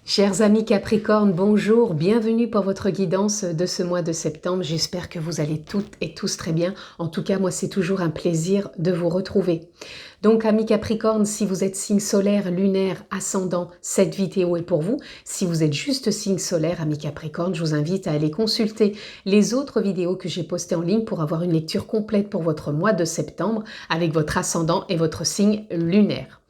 Chers amis Capricorne, bonjour, bienvenue pour votre guidance de ce mois de septembre. J'espère que vous allez toutes et tous très bien. En tout cas, moi, c'est toujours un plaisir de vous retrouver. Donc, amis Capricorne, si vous êtes signe solaire, lunaire, ascendant, cette vidéo est pour vous. Si vous êtes juste signe solaire, amis Capricorne, je vous invite à aller consulter les autres vidéos que j'ai postées en ligne pour avoir une lecture complète pour votre mois de septembre avec votre ascendant et votre signe lunaire.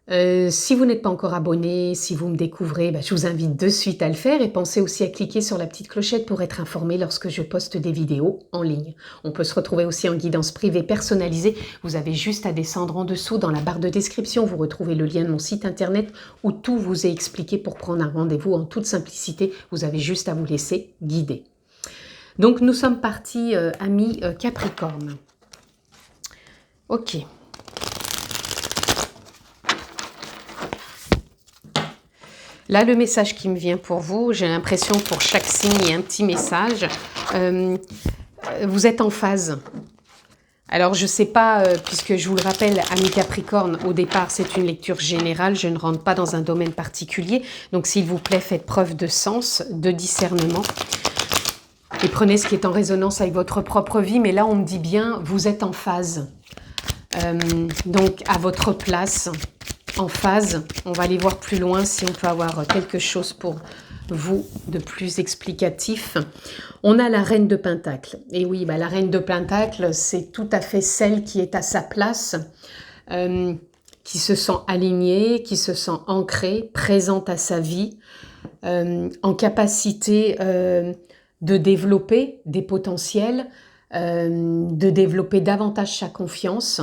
Si vous n'êtes pas encore abonné, si vous me découvrez, je vous invite de suite à le faire et pensez aussi à cliquer sur la petite clochette pour être informé lorsque je poste des vidéos en ligne. On peut se retrouver aussi en guidance privée personnalisée. Vous avez juste à descendre en dessous dans la barre de description. Vous retrouvez le lien de mon site internet où tout vous est expliqué pour prendre un rendez-vous en toute simplicité. Vous avez juste à vous laisser guider. Donc nous sommes partis, amis Capricorne. Ok. Là, le message qui me vient pour vous, j'ai l'impression pour chaque signe, il y a un petit message. Vous êtes en phase. Alors, je ne sais pas, puisque je vous le rappelle, amis Capricorne, au départ, c'est une lecture générale. Je ne rentre pas dans un domaine particulier. Donc, s'il vous plaît, faites preuve de sens, de discernement. Et prenez ce qui est en résonance avec votre propre vie. Mais là, on me dit bien, vous êtes en phase. Donc, à votre place, en phase. On va aller voir plus loin si on peut avoir quelque chose pour vous de plus explicatif. On a la reine de Pentacle. Et oui, la reine de Pentacle, c'est tout à fait celle qui est à sa place, qui se sent alignée, qui se sent ancrée, présente à sa vie, en capacité de développer des potentiels, de développer davantage sa confiance,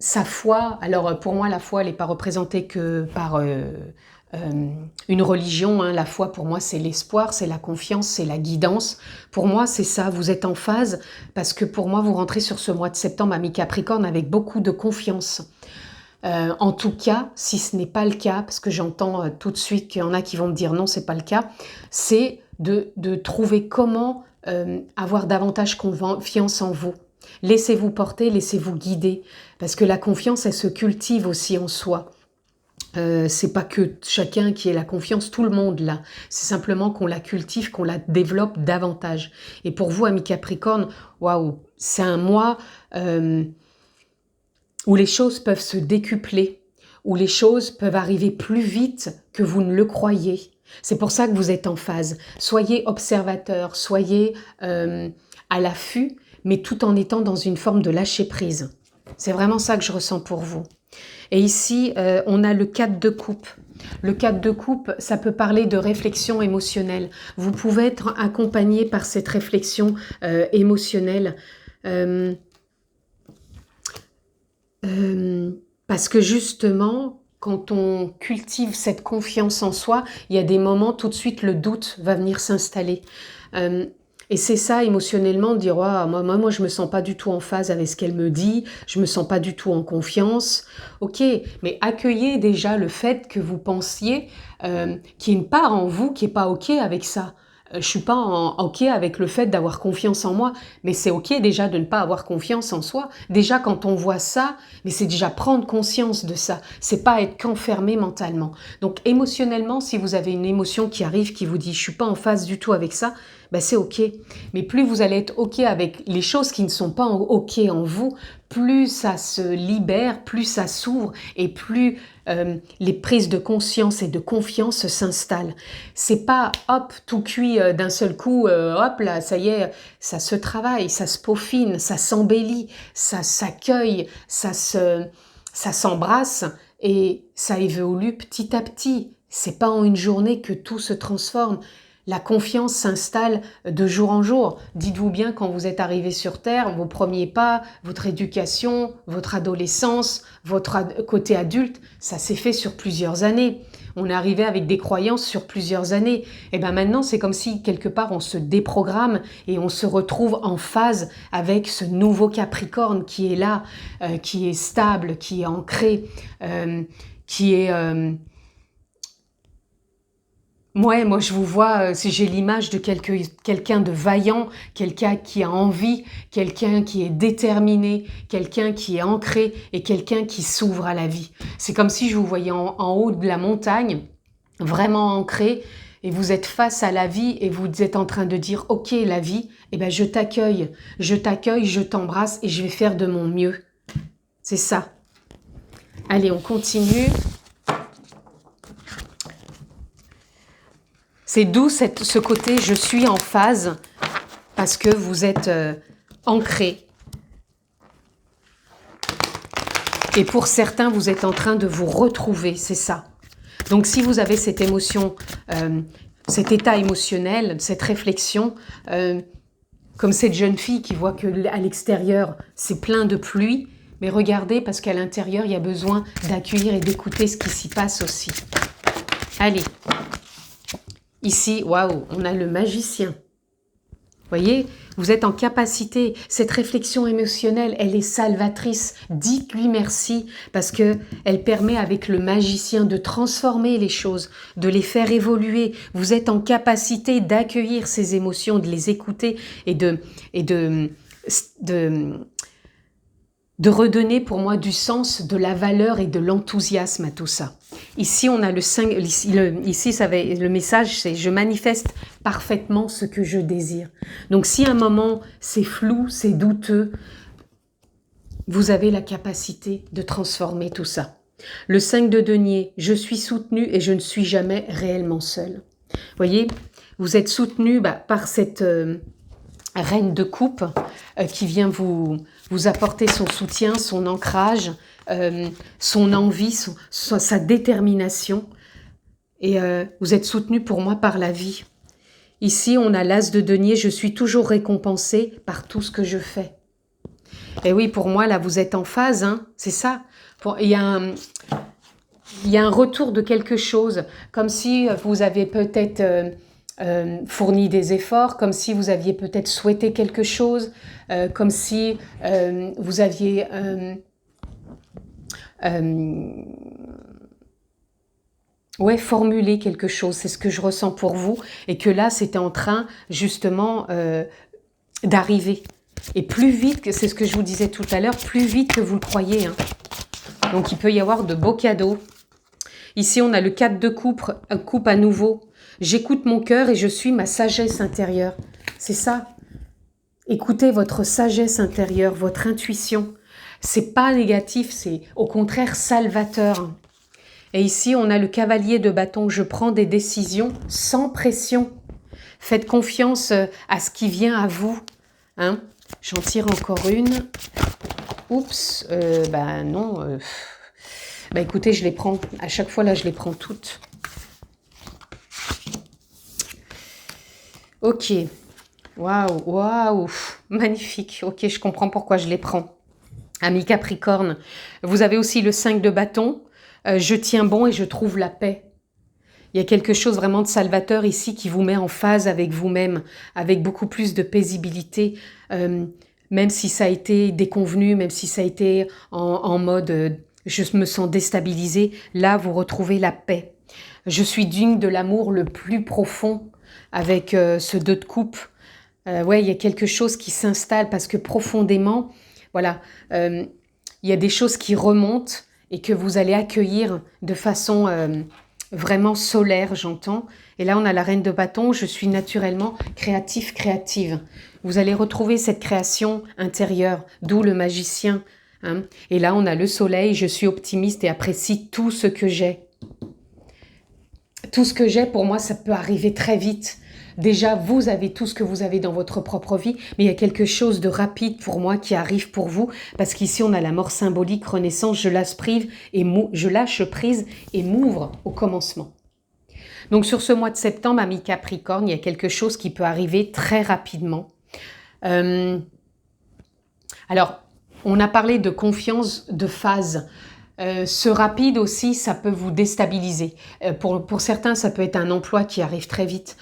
sa foi. Alors pour moi, la foi, elle n'est pas représentée que par une religion. La foi, pour moi, c'est l'espoir, c'est la confiance, c'est la guidance. Pour moi, c'est ça, vous êtes en phase, parce que pour moi, vous rentrez sur ce mois de septembre, amis Capricorne, avec beaucoup de confiance. En tout cas, si ce n'est pas le cas, parce que j'entends tout de suite qu'il y en a qui vont me dire non, c'est pas le cas, c'est de trouver comment avoir davantage confiance en vous. Laissez-vous porter, laissez-vous guider, parce que la confiance, elle se cultive aussi en soi. C'est pas que chacun qui ait la confiance, tout le monde là. C'est simplement qu'on la cultive, qu'on la développe davantage. Et pour vous, amis Capricorne, waouh, c'est un mois où les choses peuvent se décupler, où les choses peuvent arriver plus vite que vous ne le croyez. C'est pour ça que vous êtes en phase. Soyez observateur, soyez à l'affût, mais tout en étant dans une forme de lâcher prise. C'est vraiment ça que je ressens pour vous. Et ici, on a le 4 de coupe. Le 4 de coupe, ça peut parler de réflexion émotionnelle. Vous pouvez être accompagné par cette réflexion émotionnelle. Parce que justement, quand on cultive cette confiance en soi, il y a des moments, tout de suite, le doute va venir s'installer. Et c'est ça, émotionnellement, de dire oh, moi, je me sens pas du tout en phase avec ce qu'elle me dit, je me sens pas du tout en confiance. Ok, mais accueillez déjà le fait que vous pensiez qu'il y a une part en vous qui est pas ok avec ça. Je suis pas ok avec le fait d'avoir confiance en moi, mais c'est ok déjà de ne pas avoir confiance en soi. Déjà quand on voit ça, mais c'est déjà prendre conscience de ça. C'est pas être qu'enfermé mentalement. Donc émotionnellement, si vous avez une émotion qui arrive, qui vous dit je suis pas en phase du tout avec ça, c'est ok. Mais plus vous allez être ok avec les choses qui ne sont pas ok en vous, plus ça se libère, plus ça s'ouvre et plus les prises de conscience et de confiance s'installent. C'est pas hop, tout cuit d'un seul coup, hop là, ça y est, ça se travaille, ça se peaufine, ça s'embellit, ça s'accueille, ça s'embrasse et ça évolue petit à petit. C'est pas en une journée que tout se transforme. La confiance s'installe de jour en jour. Dites-vous bien, quand vous êtes arrivé sur Terre, vos premiers pas, votre éducation, votre adolescence, votre côté adulte, ça s'est fait sur plusieurs années. On est arrivé avec des croyances sur plusieurs années. Et maintenant, c'est comme si, quelque part, on se déprogramme et on se retrouve en phase avec ce nouveau Capricorne qui est là, qui est stable, qui est ancré, qui est... moi je vous vois, si j'ai l'image de quelqu'un de vaillant, quelqu'un qui a envie, quelqu'un qui est déterminé, quelqu'un qui est ancré et quelqu'un qui s'ouvre à la vie. C'est comme si je vous voyais en haut de la montagne, vraiment ancré, et vous êtes face à la vie et vous êtes en train de dire « Ok, la vie, eh ben, je t'accueille, je t'embrasse et je vais faire de mon mieux. » C'est ça. Allez, on continue. C'est d'où ce côté « je suis en phase » parce que vous êtes ancré. Et pour certains, vous êtes en train de vous retrouver, c'est ça. Donc si vous avez cette émotion, cet état émotionnel, cette réflexion, comme cette jeune fille qui voit qu'à l'extérieur, c'est plein de pluie, mais regardez parce qu'à l'intérieur, il y a besoin d'accueillir et d'écouter ce qui s'y passe aussi. Allez. Ici, waouh, on a le magicien. Vous voyez, vous êtes en capacité, cette réflexion émotionnelle, elle est salvatrice. Dites-lui merci parce qu'elle permet avec le magicien de transformer les choses, de les faire évoluer. Vous êtes en capacité d'accueillir ces émotions, de les écouter et de redonner pour moi du sens, de la valeur et de l'enthousiasme à tout ça. Ici, on a le message, c'est « Je manifeste parfaitement ce que je désire ». Donc, si à un moment, c'est flou, c'est douteux, vous avez la capacité de transformer tout ça. Le 5 de denier, « Je suis soutenu et je ne suis jamais réellement seul ». Vous voyez, vous êtes soutenu par cette reine de coupe qui vient vous apporter son soutien, son ancrage, son envie, sa détermination. Et vous êtes soutenu pour moi par la vie. Ici, on a l'as de denier, je suis toujours récompensé par tout ce que je fais. Et oui, pour moi, là, vous êtes en phase, hein, c'est ça. Il y a un retour de quelque chose, comme si vous avez peut-être fourni des efforts, comme si vous aviez peut-être souhaité quelque chose, comme si vous aviez formulé quelque chose. C'est ce que je ressens pour vous et que là, c'était en train justement d'arriver. Et plus vite, c'est ce que je vous disais tout à l'heure, plus vite que vous le croyez. Hein. Donc, il peut y avoir de beaux cadeaux. Ici, on a le 4 de coupe à nouveau. J'écoute mon cœur et je suis ma sagesse intérieure. C'est ça. Écoutez votre sagesse intérieure, votre intuition. C'est pas négatif, c'est au contraire salvateur. Et ici, on a le cavalier de bâton. Je prends des décisions sans pression. Faites confiance à ce qui vient à vous. Hein? J'en tire encore une. Oups, non. Écoutez, je les prends. À chaque fois, là, je les prends toutes. Ok. Waouh. Magnifique. Ok, je comprends pourquoi je les prends. Amis Capricorne, vous avez aussi le 5 de bâton. Je tiens bon et je trouve la paix. Il y a quelque chose vraiment de salvateur ici qui vous met en phase avec vous-même, avec beaucoup plus de paisibilité, même si ça a été déconvenu, même si ça a été en mode je me sens déstabilisée, là vous retrouvez la paix. Je suis digne de l'amour le plus profond avec ce 2 de coupe. Il y a quelque chose qui s'installe parce que profondément, voilà, il y a des choses qui remontent et que vous allez accueillir de façon vraiment solaire, j'entends. Et là, on a la reine de bâton, je suis naturellement créative. Vous allez retrouver cette création intérieure, d'où le magicien. Hein. Et là, on a le soleil, je suis optimiste et apprécie tout ce que j'ai. Tout ce que j'ai, pour moi, ça peut arriver très vite. Déjà, vous avez tout ce que vous avez dans votre propre vie, mais il y a quelque chose de rapide pour moi qui arrive pour vous, parce qu'ici, on a la mort symbolique, renaissance, je lâche prise et m'ouvre au commencement. Donc, sur ce mois de septembre, amis Capricorne, il y a quelque chose qui peut arriver très rapidement. Alors, on a parlé de confiance de phase. Ce rapide aussi, ça peut vous déstabiliser. Pour certains, ça peut être un emploi qui arrive très vite.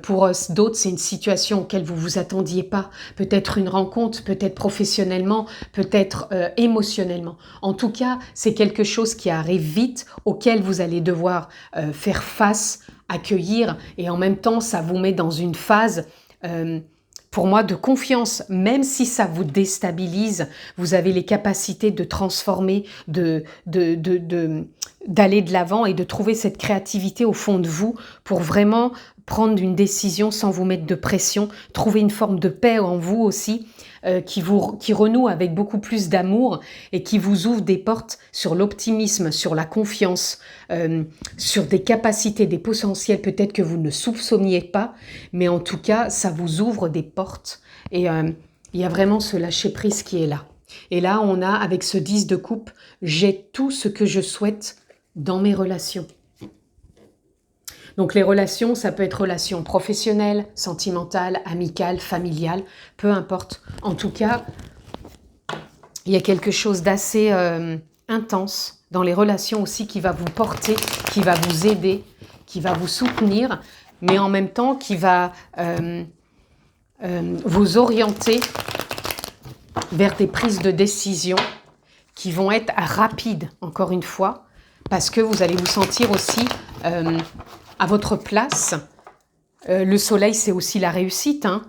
Pour d'autres, c'est une situation auquel vous vous attendiez pas. Peut-être une rencontre, peut-être professionnellement, peut-être émotionnellement. En tout cas, c'est quelque chose qui arrive vite, auquel vous allez devoir faire face, accueillir, et en même temps, ça vous met dans une phase pour moi, de confiance. Même si ça vous déstabilise, vous avez les capacités de transformer, d'aller de l'avant et de trouver cette créativité au fond de vous pour vraiment prendre une décision sans vous mettre de pression, trouver une forme de paix en vous aussi, qui renoue avec beaucoup plus d'amour et qui vous ouvre des portes sur l'optimisme, sur la confiance, sur des capacités, des potentiels peut-être que vous ne soupçonniez pas, mais en tout cas, ça vous ouvre des portes et il y a vraiment ce lâcher-prise qui est là. Et là, on a, avec ce 10 de coupe, j'ai tout ce que je souhaite dans mes relations. Donc les relations, ça peut être relations professionnelles, sentimentales, amicales, familiales, peu importe. En tout cas, il y a quelque chose d'assez intense dans les relations aussi qui va vous porter, qui va vous aider, qui va vous soutenir, mais en même temps qui va vous orienter vers des prises de décision qui vont être rapides, encore une fois, parce que vous allez vous sentir aussi à votre place. Le soleil, c'est aussi la réussite, hein.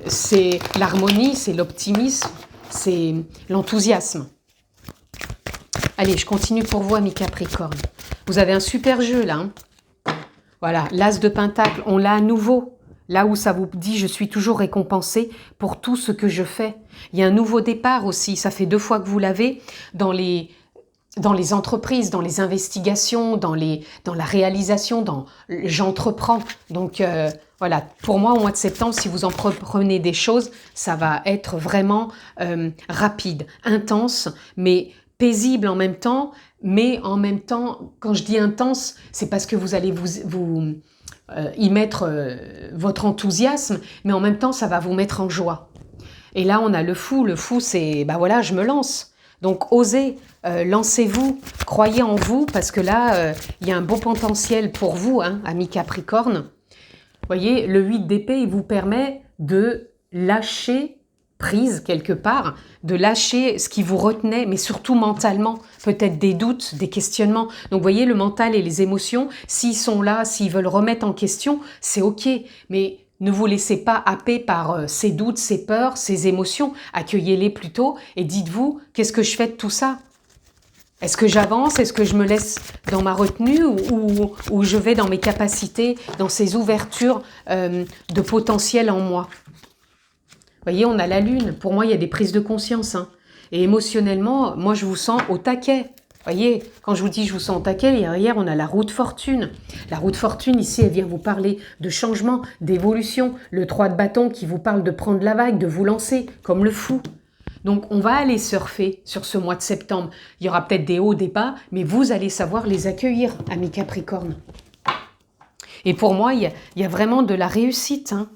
C'est l'harmonie, c'est l'optimisme, c'est l'enthousiasme. Allez, je continue pour vous, amis Capricorne. Vous avez un super jeu, là. Hein. Voilà, l'As de Pentacle, on l'a à nouveau. Là où ça vous dit, je suis toujours récompensé pour tout ce que je fais. Il y a un nouveau départ aussi, ça fait 2 fois que vous l'avez dans les entreprises, dans les investigations, dans la réalisation, dans j'entreprends. Donc voilà, pour moi, au mois de septembre, si vous entreprenez des choses, ça va être vraiment rapide, intense, mais paisible en même temps. Mais en même temps, quand je dis intense, c'est parce que vous allez vous y mettre votre enthousiasme, mais en même temps, ça va vous mettre en joie. Et là, on a le fou. Le fou, c'est, ben voilà, je me lance. Donc, osez, lancez-vous, croyez en vous, parce que là, il y a un beau potentiel pour vous, hein, amis Capricorne. Vous voyez, le 8 d'épée, il vous permet de lâcher prise quelque part, de lâcher ce qui vous retenait, mais surtout mentalement, peut-être des doutes, des questionnements. Donc, vous voyez, le mental et les émotions, s'ils sont là, s'ils veulent remettre en question, c'est OK, mais ne vous laissez pas happer par ces doutes, ces peurs, ces émotions. Accueillez-les plutôt et dites-vous, qu'est-ce que je fais de tout ça? Est-ce que j'avance? Est-ce que je me laisse dans ma retenue ou je vais dans mes capacités, dans ces ouvertures de potentiel en moi? Vous voyez, on a la lune. Pour moi, il y a des prises de conscience. Hein. Et émotionnellement, moi, je vous sens au taquet. Vous voyez, quand je vous dis je vous sens au taquet, derrière, on a la roue de fortune. La roue de fortune, ici, elle vient vous parler de changement, d'évolution. Le 3 de bâton qui vous parle de prendre la vague, de vous lancer, comme le fou. Donc, on va aller surfer sur ce mois de septembre. Il y aura peut-être des hauts, des bas, mais vous allez savoir les accueillir, amis Capricorne. Et pour moi, il y a vraiment de la réussite. Hein.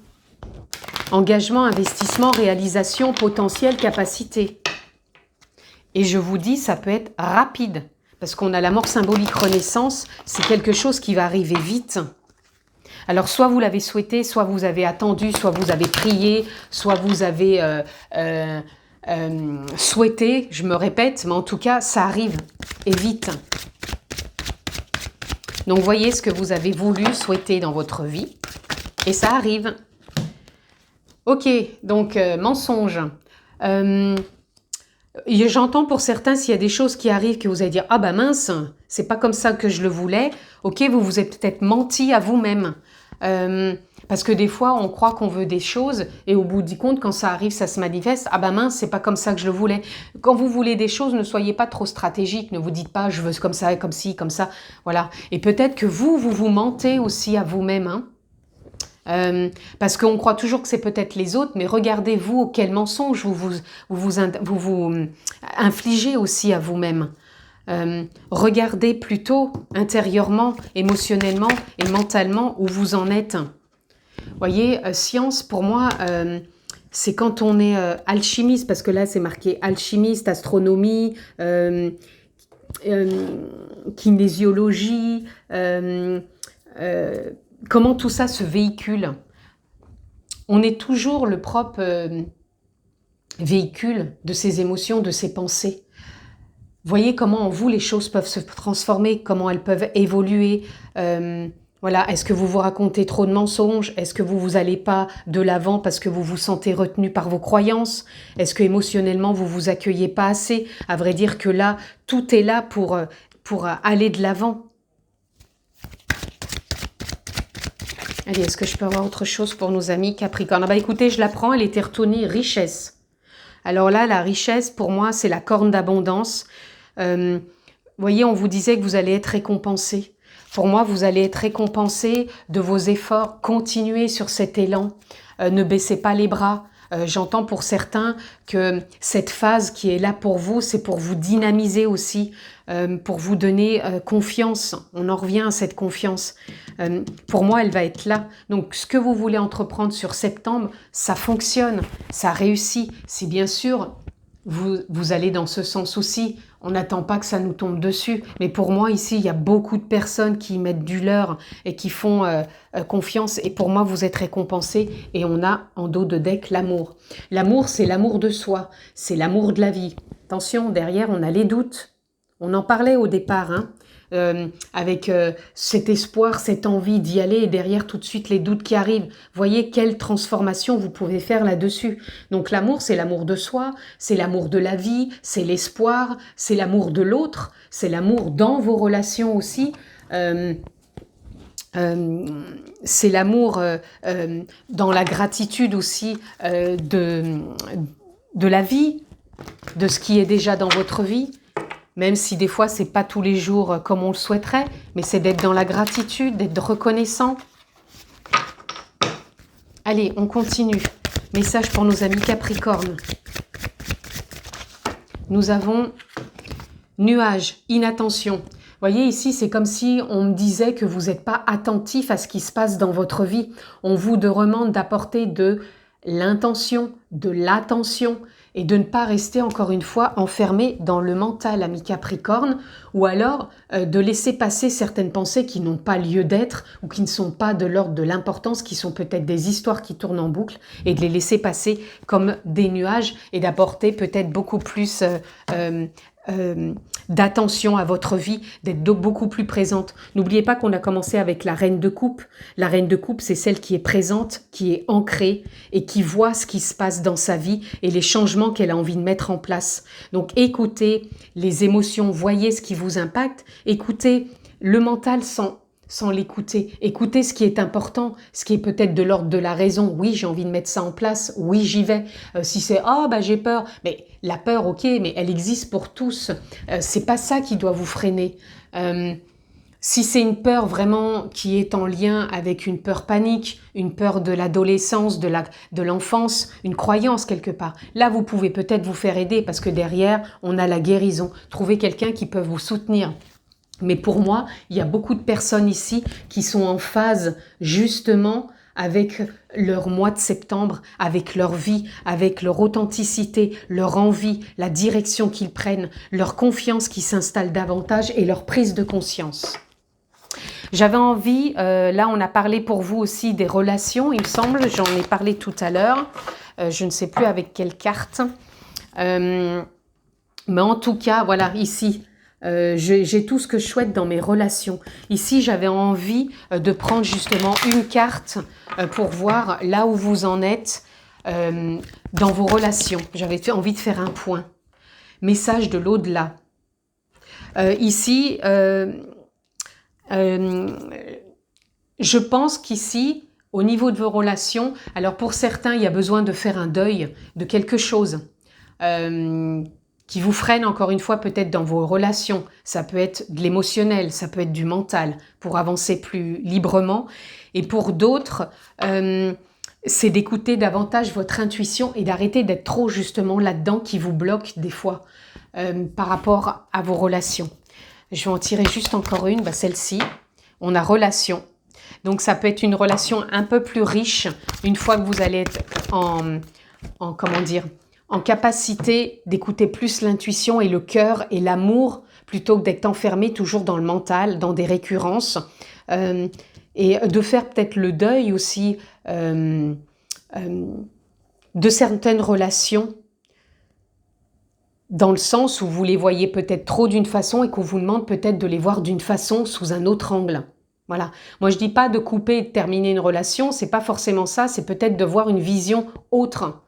Engagement, investissement, réalisation, potentiel, capacité. Et je vous dis, ça peut être rapide. Parce qu'on a la mort symbolique renaissance, c'est quelque chose qui va arriver vite. Alors, soit vous l'avez souhaité, soit vous avez attendu, soit vous avez prié, soit vous avez souhaité, je me répète, mais en tout cas, ça arrive et vite. Donc, voyez ce que vous avez voulu souhaiter dans votre vie et ça arrive. Ok, donc mensonge. J'entends pour certains, s'il y a des choses qui arrivent, que vous allez dire « Ah bah mince, c'est pas comme ça que je le voulais ». Ok, vous vous êtes peut-être menti à vous-même. Parce que des fois, on croit qu'on veut des choses et au bout du compte, quand ça arrive, ça se manifeste. Ah ben mince, c'est pas comme ça que je le voulais. Quand vous voulez des choses, ne soyez pas trop stratégique. Ne vous dites pas, je veux comme ça, comme ci, comme ça. Voilà. Et peut-être que vous mentez aussi à vous-même. Hein. Parce qu'on croit toujours que c'est peut-être les autres, mais regardez-vous quel mensonge vous infligez aussi à vous-même. Regardez plutôt intérieurement, émotionnellement et mentalement où vous en êtes. Vous voyez, science, pour moi, c'est quand on est alchimiste, parce que là, c'est marqué alchimiste, astronomie, kinésiologie, comment tout ça se véhicule. On est toujours le propre véhicule de ses émotions, de ses pensées. Voyez comment en vous les choses peuvent se transformer, comment elles peuvent évoluer. Voilà, est-ce que vous vous racontez trop de mensonges? Est-ce que vous allez pas de l'avant parce que vous vous sentez retenu par vos croyances? Est-ce que émotionnellement vous vous accueillez pas assez? À vrai dire que là, tout est là pour aller de l'avant. Allez, est-ce que je peux avoir autre chose pour nos amis Capricorne? Ah bah écoutez, je la prends, elle était retournée richesse. Alors là, la richesse, pour moi, c'est la corne d'abondance. Voyez, on vous disait que vous allez être récompensé. Pour moi, vous allez être récompensé de vos efforts. Continuez sur cet élan. Ne baissez pas les bras. J'entends pour certains que cette phase qui est là pour vous, c'est pour vous dynamiser aussi, pour vous donner confiance. On en revient à cette confiance. Pour moi, elle va être là. Donc, ce que vous voulez entreprendre sur septembre, ça fonctionne, ça réussit. Si bien sûr, vous allez dans ce sens aussi. On n'attend pas que ça nous tombe dessus. Mais pour moi, ici, il y a beaucoup de personnes qui mettent du leur et qui font confiance. Et pour moi, vous êtes récompensés. Et on a en dos de deck l'amour. L'amour, c'est l'amour de soi. C'est l'amour de la vie. Attention, derrière, on a les doutes. On en parlait au départ, hein. Avec cet espoir, cette envie d'y aller et derrière tout de suite les doutes qui arrivent. Voyez quelle transformation vous pouvez faire là-dessus. Donc l'amour, c'est l'amour de soi, c'est l'amour de la vie, c'est l'espoir, c'est l'amour de l'autre, c'est l'amour dans vos relations aussi. C'est l'amour dans la gratitude aussi de la vie, de ce qui est déjà dans votre vie. Même si des fois, c'est pas tous les jours comme on le souhaiterait, mais c'est d'être dans la gratitude, d'être reconnaissant. Allez, on continue. Message pour nos amis Capricorne. Nous avons nuage, inattention. Vous voyez, ici, c'est comme si on me disait que vous n'êtes pas attentif à ce qui se passe dans votre vie. On vous demande d'apporter de l'intention, de l'attention et de ne pas rester encore une fois enfermé dans le mental, ami Capricorne, ou alors de laisser passer certaines pensées qui n'ont pas lieu d'être ou qui ne sont pas de l'ordre de l'importance, qui sont peut-être des histoires qui tournent en boucle et de les laisser passer comme des nuages et d'apporter peut-être beaucoup plus d'attention à votre vie, d'être beaucoup plus présente. N'oubliez pas qu'on a commencé avec la reine de coupe. La reine de coupe, c'est celle qui est présente, qui est ancrée et qui voit ce qui se passe dans sa vie et les changements qu'elle a envie de mettre en place. Donc écoutez les émotions, voyez ce qui vous impacte, écoutez le mental sans l'écouter. Écoutez ce qui est important, ce qui est peut-être de l'ordre de la raison. Oui, j'ai envie de mettre ça en place. Oui, j'y vais. Si c'est « oh, bah j'ai peur », mais la peur, ok, mais elle existe pour tous. C'est pas ça qui doit vous freiner. Si c'est une peur vraiment qui est en lien avec une peur panique, une peur de l'adolescence, de l'enfance, une croyance quelque part, là, vous pouvez peut-être vous faire aider parce que derrière, on a la guérison. Trouvez quelqu'un qui peut vous soutenir. Mais pour moi, il y a beaucoup de personnes ici qui sont en phase justement avec leur mois de septembre, avec leur vie, avec leur authenticité, leur envie, la direction qu'ils prennent, leur confiance qui s'installe davantage et leur prise de conscience. J'avais envie, là on a parlé pour vous aussi des relations, il me semble, j'en ai parlé tout à l'heure, je ne sais plus avec quelle carte, mais en tout cas, voilà, ici, j'ai tout ce que je souhaite dans mes relations. Ici, j'avais envie de prendre justement une carte pour voir là où vous en êtes dans vos relations. J'avais envie de faire un point. Message de l'au-delà. Ici, je pense qu'ici, au niveau de vos relations, alors pour certains, il y a besoin de faire un deuil de quelque chose. Qui vous freine encore une fois peut-être dans vos relations. Ça peut être de l'émotionnel, ça peut être du mental pour avancer plus librement. Et pour d'autres, c'est d'écouter davantage votre intuition et d'arrêter d'être trop justement là-dedans qui vous bloque des fois par rapport à vos relations. Je vais en tirer juste encore une, celle-ci. On a relation. Donc ça peut être une relation un peu plus riche une fois que vous allez être en capacité d'écouter plus l'intuition et le cœur et l'amour plutôt que d'être enfermé toujours dans le mental, dans des récurrences, et de faire peut-être le deuil aussi de certaines relations, dans le sens où vous les voyez peut-être trop d'une façon et qu'on vous demande peut-être de les voir d'une façon sous un autre angle. Voilà. Moi, je dis pas de couper et de terminer une relation, c'est pas forcément ça, c'est peut-être de voir une vision autre.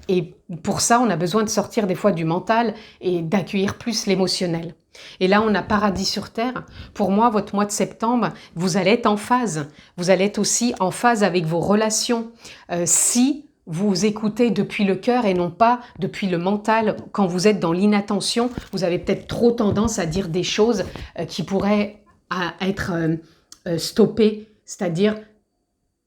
Et pour ça, on a besoin de sortir des fois du mental et d'accueillir plus l'émotionnel. Et là, on a paradis sur terre. Pour moi, votre mois de septembre, vous allez être en phase. Vous allez être aussi en phase avec vos relations. Si vous écoutez depuis le cœur et non pas depuis le mental, quand vous êtes dans l'inattention, vous avez peut-être trop tendance à dire des choses qui pourraient être stoppées, c'est-à-dire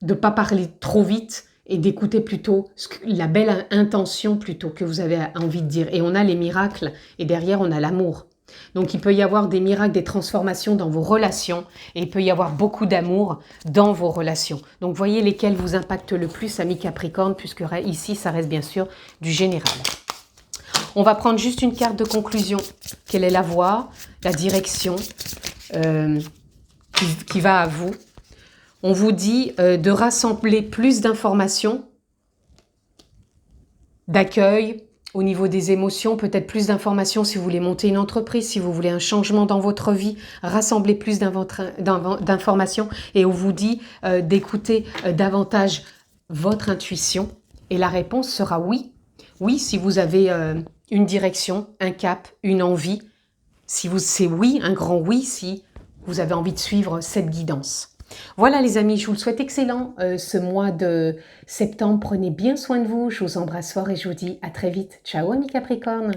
de ne pas parler trop vite, et d'écouter plutôt la belle intention plutôt que vous avez envie de dire. Et on a les miracles, et derrière on a l'amour. Donc il peut y avoir des miracles, des transformations dans vos relations, et il peut y avoir beaucoup d'amour dans vos relations. Donc voyez lesquels vous impactent le plus, amis Capricorne, puisque ici ça reste bien sûr du général. On va prendre juste une carte de conclusion. Quelle est la voie, la direction qui va à vous? On vous dit de rassembler plus d'informations, d'accueil au niveau des émotions, peut-être plus d'informations si vous voulez monter une entreprise, si vous voulez un changement dans votre vie, rassembler plus d'informations, et on vous dit d'écouter davantage votre intuition. Et la réponse sera oui. Oui, si vous avez une direction, un cap, une envie, si c'est oui, un grand oui, si vous avez envie de suivre cette guidance. Voilà les amis, je vous le souhaite excellent ce mois de septembre. Prenez bien soin de vous, je vous embrasse fort et je vous dis à très vite. Ciao amis Capricorne.